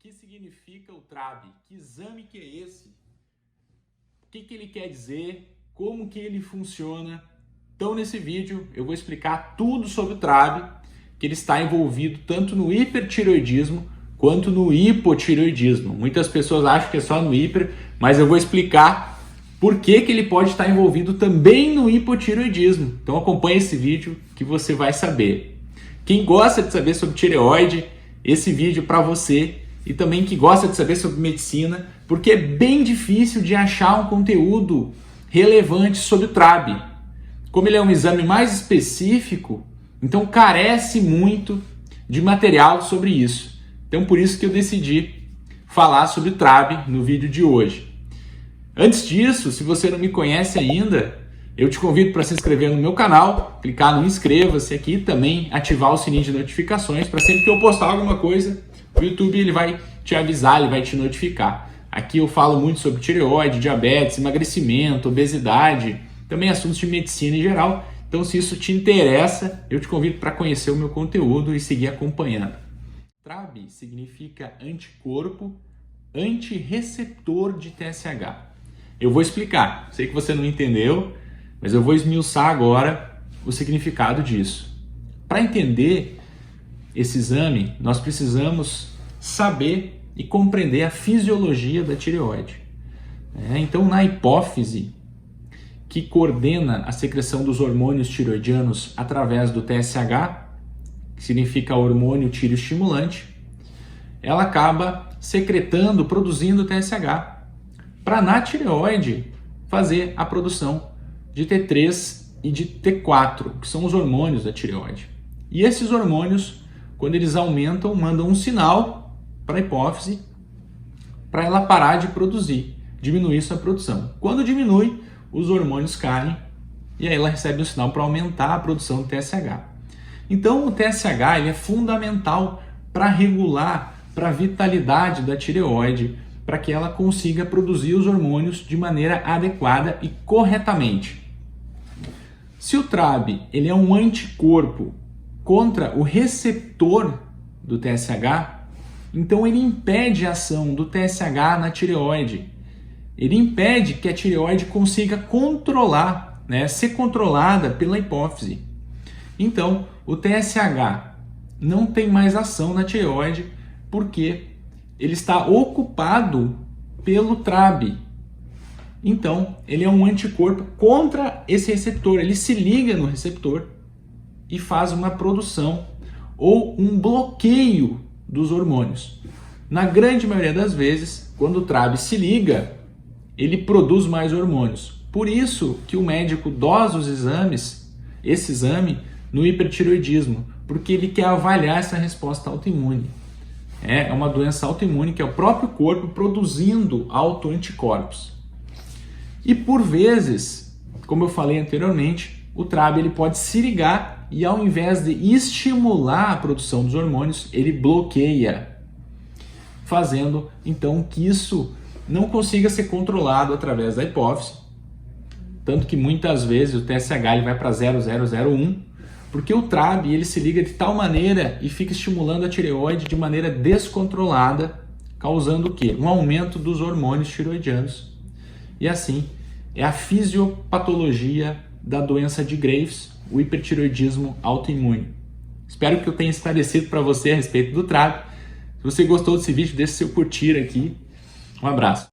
que significa o TRAB? Que exame que é esse? O que ele quer dizer? Como que ele funciona? Então, nesse vídeo, eu vou explicar tudo sobre o TRAB, que ele está envolvido tanto no hipertireoidismo quanto no hipotireoidismo. Muitas pessoas acham que é só no hiper, mas eu vou explicar por que ele pode estar envolvido também no hipotireoidismo. Então acompanhe esse vídeo que você vai saber. Quem gosta de saber sobre tireoide, esse vídeo para você. E também que gosta de saber sobre medicina, porque é bem difícil de achar um conteúdo relevante sobre o TRAB. Como ele é um exame mais específico, então carece muito de material sobre isso. Então por isso que eu decidi falar sobre o TRAB no vídeo de hoje. Antes disso, se você não me conhece ainda, eu te convido para se inscrever no meu canal, clicar no inscreva-se aqui, também ativar o sininho de notificações para sempre que eu postar alguma coisa, o YouTube ele vai te avisar, ele vai te notificar. Aqui eu falo muito sobre tireoide, diabetes, emagrecimento, obesidade, também assuntos de medicina em geral. Então, se isso te interessa, eu te convido para conhecer o meu conteúdo e seguir acompanhando. TRAB significa anticorpo antirreceptor de TSH. Eu vou explicar. Sei que você não entendeu, mas eu vou esmiuçar agora o significado disso. Para entender esse exame, nós precisamos saber e compreender a fisiologia da tireoide. Então, na hipófise, que coordena a secreção dos hormônios tireoidianos através do TSH, que significa hormônio tireoestimulante, ela acaba secretando, produzindo TSH, para na tireoide fazer a produção de T3 e de T4, que são os hormônios da tireoide. E esses hormônios, quando eles aumentam, mandam um sinal para a hipófise para ela parar de produzir, diminuir sua produção. Quando diminui, os hormônios caem e aí ela recebe um sinal para aumentar a produção do TSH. Então o TSH ele é fundamental para regular, para a vitalidade da tireoide, para que ela consiga produzir os hormônios de maneira adequada e corretamente. Se o TRAB ele é um anticorpo contra o receptor do TSH, então ele impede a ação do TSH na tireoide. Ele impede que a tireoide consiga controlar, ser controlada pela hipófise. Então, o TSH não tem mais ação na tireoide porque ele está ocupado pelo TRAB. Então, ele é um anticorpo contra esse receptor. Ele se liga no receptor e faz uma produção ou um bloqueio dos hormônios. Na grande maioria das vezes, quando o TRAB se liga, ele produz mais hormônios. Por isso que o médico dosa os exames, esse exame, no hipertireoidismo, porque ele quer avaliar essa resposta autoimune. É uma doença autoimune que é o próprio corpo produzindo autoanticorpos. E por vezes, como eu falei anteriormente, o TRAB ele pode se ligar e ao invés de estimular a produção dos hormônios, ele bloqueia, fazendo então que isso não consiga ser controlado através da hipófise, tanto que muitas vezes o TSH ele vai para 0,001, porque o TRAB ele se liga de tal maneira e fica estimulando a tireoide de maneira descontrolada, causando o quê? Um aumento dos hormônios tireoidianos. E assim, é a fisiopatologia da doença de Graves, o hipertireoidismo autoimune. Espero que eu tenha esclarecido para você a respeito do TRAB. Se você gostou desse vídeo, deixe seu curtir aqui. Um abraço.